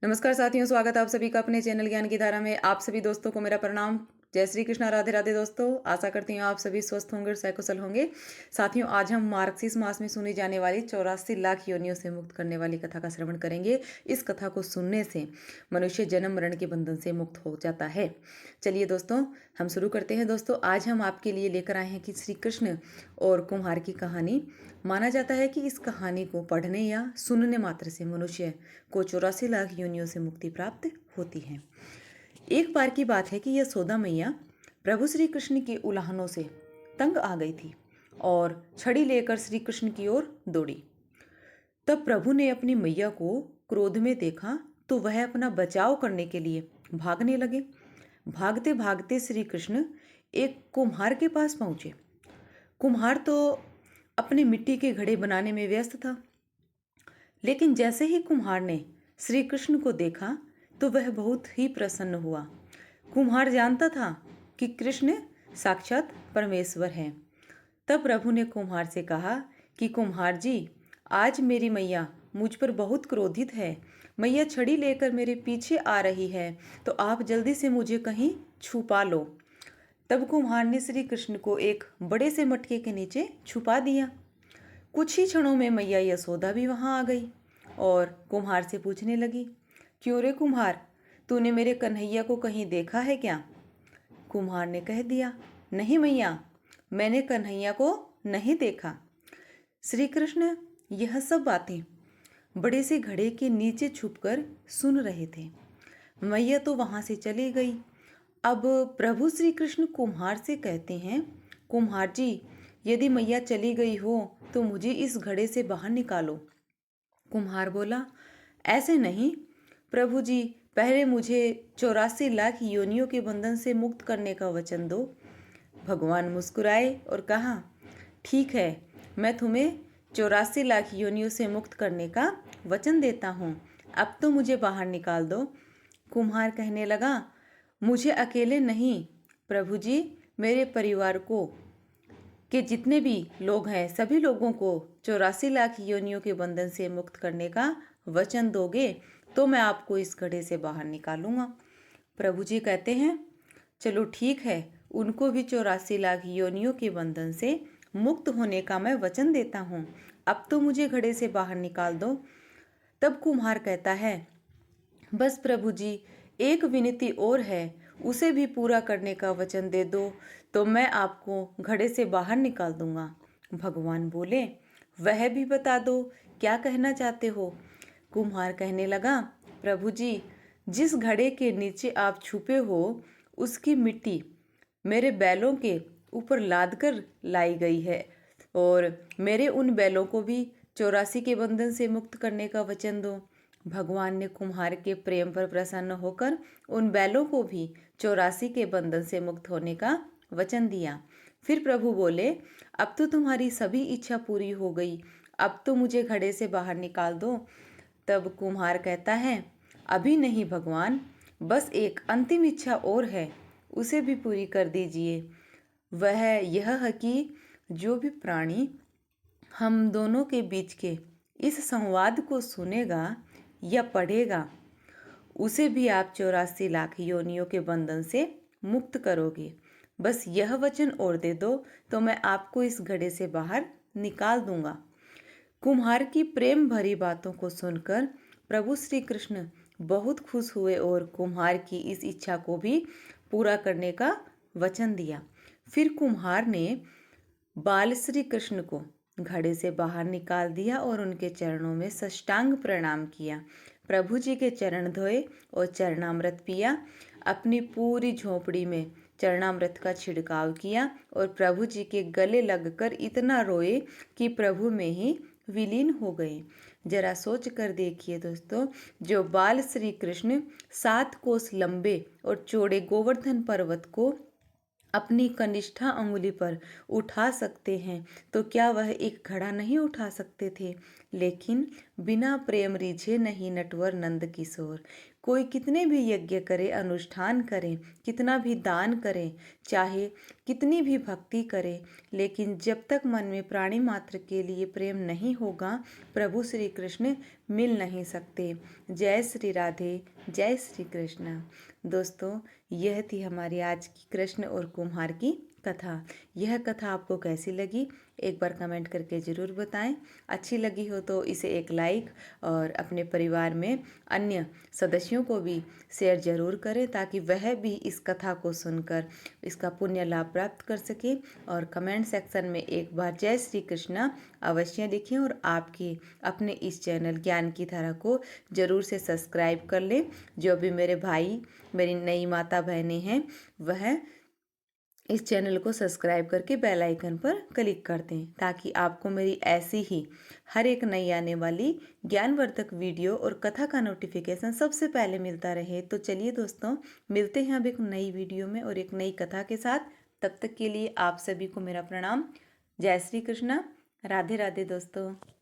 नमस्कार साथियों, स्वागत है आप सभी का अपने चैनल ज्ञान की धारा में। आप सभी दोस्तों को मेरा प्रणाम। जय श्री कृष्णा, राधे राधे दोस्तों। आशा करती हूँ आप सभी स्वस्थ होंगे और सकुशल होंगे। साथियों, आज हम मार्गशीर्ष मास में सुनी जाने वाली 84 लाख योनियों से मुक्त करने वाली कथा का श्रवण करेंगे। इस कथा को सुनने से मनुष्य जन्म मरण के बंधन से मुक्त हो जाता है। चलिए दोस्तों, हम शुरू करते हैं। दोस्तों, आज हम आपके लिए लेकर आए हैं कि श्री कृष्ण और कुम्हार की कहानी। माना जाता है कि इस कहानी को पढ़ने या सुनने मात्र से मनुष्य को 84 लाख योनियों से मुक्ति प्राप्त होती है। एक बार की बात है कि यशोदा मैया प्रभु श्री कृष्ण की उलाहनों से तंग आ गई थी और छड़ी लेकर श्री कृष्ण की ओर दौड़ी। तब प्रभु ने अपनी मैया को क्रोध में देखा तो वह अपना बचाव करने के लिए भागने लगे। भागते भागते श्री कृष्ण एक कुम्हार के पास पहुंचे। कुम्हार तो अपने मिट्टी के घड़े बनाने में व्यस्त था, लेकिन जैसे ही कुम्हार ने श्री कृष्ण को देखा तो वह बहुत ही प्रसन्न हुआ। कुम्हार जानता था कि कृष्ण साक्षात परमेश्वर हैं। तब प्रभु ने कुम्हार से कहा कि कुम्हार जी, आज मेरी मैया मुझ पर बहुत क्रोधित है। मैया छड़ी लेकर मेरे पीछे आ रही है, तो आप जल्दी से मुझे कहीं छुपा लो। तब कुम्हार ने श्री कृष्ण को एक बड़े से मटके के नीचे छुपा दिया। कुछ ही क्षणों में मैया यशोदा भी वहां आ गई और कुम्हार से पूछने लगी, क्यों रे कुम्हार, तूने मेरे कन्हैया को कहीं देखा है क्या? कुम्हार ने कह दिया, नहीं मैया, मैंने कन्हैया को नहीं देखा। श्री कृष्ण यह सब बातें बड़े से घड़े के नीचे छुपकर सुन रहे थे। मैया तो वहां से चली गई। अब प्रभु श्री कृष्ण कुम्हार से कहते हैं, कुम्हार जी, यदि मैया चली गई हो तो मुझे इस घड़े से बाहर निकालो। कुम्हार बोला, ऐसे नहीं प्रभु जी, पहले मुझे 84 लाख योनियों के बंधन से मुक्त करने का वचन दो। भगवान मुस्कुराए और कहा, ठीक है, मैं तुम्हें 84 लाख योनियों से मुक्त करने का वचन देता हूँ। अब तो मुझे बाहर निकाल दो। कुम्हार कहने लगा, मुझे अकेले नहीं प्रभु जी, मेरे परिवार को के जितने भी लोग हैं सभी लोगों को 84 लाख योनियों के बंधन से मुक्त करने का वचन दोगे तो मैं आपको इस घड़े से बाहर निकालूंगा। प्रभु जी कहते हैं, चलो ठीक है, उनको भी 84 लाख योनियों के बंधन से मुक्त होने का मैं वचन देता हूँ। अब तो मुझे घड़े से बाहर निकाल दो। तब कुम्हार कहता है, बस प्रभु जी, एक विनती और है, उसे भी पूरा करने का वचन दे दो तो मैं आपको घड़े से बाहर निकाल दूंगा। भगवान बोले, वह भी बता दो, क्या कहना चाहते हो? कुम्हार कहने लगा, प्रभु जी, जिस घड़े के नीचे आप छुपे हो उसकी मिट्टी मेरे बैलों के ऊपर लाद कर लाई गई है और मेरे उन बैलों को भी 84 के बंधन से मुक्त करने का वचन दो। भगवान ने कुम्हार के प्रेम पर प्रसन्न होकर उन बैलों को भी 84 के बंधन से मुक्त होने का वचन दिया। फिर प्रभु बोले, अब तो तुम्हारी सभी इच्छा पूरी हो गई, अब तो मुझे घड़े से बाहर निकाल दो। तब कुम्हार कहता है, अभी नहीं भगवान, बस एक अंतिम इच्छा और है, उसे भी पूरी कर दीजिए। वह यह है कि जो भी प्राणी हम दोनों के बीच के इस संवाद को सुनेगा या पढ़ेगा उसे भी आप 84 लाख योनियों के बंधन से मुक्त करोगे। बस यह वचन और दे दो तो मैं आपको इस घड़े से बाहर निकाल दूंगा। कुम्हार की प्रेम भरी बातों को सुनकर प्रभु श्री कृष्ण बहुत खुश हुए और कुम्हार की इस इच्छा को भी पूरा करने का वचन दिया। फिर कुम्हार ने बाल श्री कृष्ण को घड़े से बाहर निकाल दिया और उनके चरणों में साष्टांग प्रणाम किया। प्रभु जी के चरण धोए और चरणामृत पिया। अपनी पूरी झोपड़ी में चरणामृत का छिड़काव किया और प्रभु जी के गले लगकर इतना रोए कि प्रभु में ही विलीन हो गए। जरा सोच कर देखिए दोस्तों, जो बाल श्री कृष्ण 7 कोस लंबे और चौड़े गोवर्धन पर्वत को अपनी कनिष्ठा अंगुली पर उठा सकते हैं तो क्या वह एक घड़ा नहीं उठा सकते थे? लेकिन बिना प्रेम रिझे नहीं नटवर नंद किशोर। कोई कितने भी यज्ञ करे, अनुष्ठान करे, कितना भी दान करे, चाहे कितनी भी भक्ति करे, लेकिन जब तक मन में प्राणी मात्र के लिए प्रेम नहीं होगा, प्रभु श्री कृष्ण मिल नहीं सकते। जय श्री राधे, जय श्री कृष्ण। दोस्तों, यह थी हमारी आज की कृष्ण और कुम्हार की कथा। यह कथा आपको कैसी लगी एक बार कमेंट करके ज़रूर बताएं। अच्छी लगी हो तो इसे एक लाइक और अपने परिवार में अन्य सदस्यों को भी शेयर ज़रूर करें, ताकि वह भी इस कथा को सुनकर इसका पुण्य लाभ प्राप्त कर सके। और कमेंट सेक्शन में एक बार जय श्री कृष्णा अवश्य लिखें और आपके अपने इस चैनल ज्ञान की धारा को ज़रूर से सब्सक्राइब कर लें। जो भी मेरे भाई, मेरी नई माता बहनें हैं, वह इस चैनल को सब्सक्राइब करके बेल आइकन पर क्लिक कर दें, ताकि आपको मेरी ऐसी ही हर एक नई आने वाली ज्ञानवर्धक वीडियो और कथा का नोटिफिकेशन सबसे पहले मिलता रहे। तो चलिए दोस्तों, मिलते हैं अब एक नई वीडियो में और एक नई कथा के साथ। तब तक के लिए आप सभी को मेरा प्रणाम। जय श्री कृष्णा, राधे राधे दोस्तों।